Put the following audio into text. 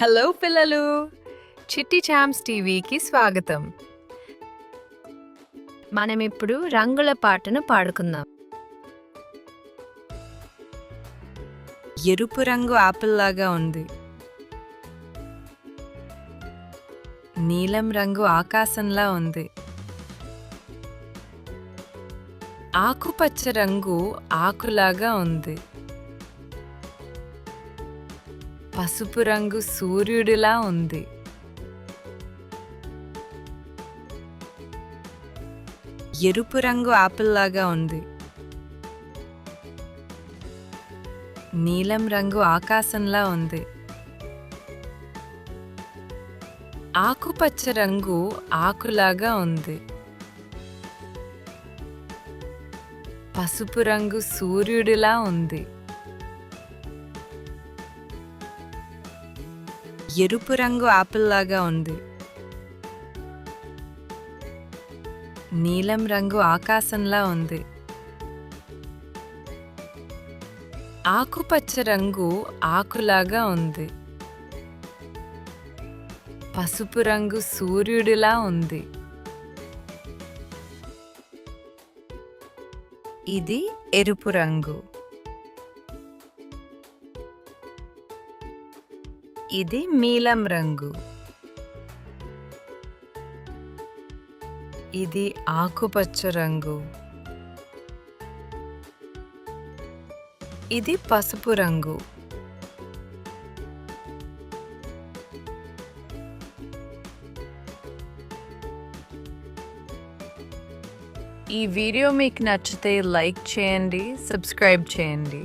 Hello పిల్లలు, చిట్టి champs టీవీకి స్వాగతం. మనం ఇప్పుడు రంగుల పాటను పాడుకుందాం. ఎరుపు రంగు ఆపిల్ లాగా ఉంది. నీలం రంగు ఆకాశంలా ఉంది. ఆకుపచ్చ రంగు ఆకులాగా ఉంది. పసుపు రంగు సూర్యుడిలా ఉంది. ఎరుపు రంగు ఆపిల్ లాగా ఉంది. నీలం రంగు ఆకాశంలా ఉంది. ఆకుపచ్చ రంగు ఆకులాగా ఉంది. పసుపు రంగు సూర్యుడిలా ఉంది. ఎరుపు రంగు ఆపిల్ లాగా ఉంది. నీలం రంగు ఆకాశంలా ఉంది. ఆకుపచ్చ రంగు ఆకులాగా ఉంది. పసుపు రంగు సూర్యుడిలా ఉంది. ఇది ఎరుపు రంగు. ఇది నీలం రంగు. ఇది ఆకుపచ్చ రంగు. ఇది పసుపు రంగు. ఈ వీడియో మీకు నచ్చితే లైక్ చేయండి, సబ్స్క్రైబ్ చేయండి.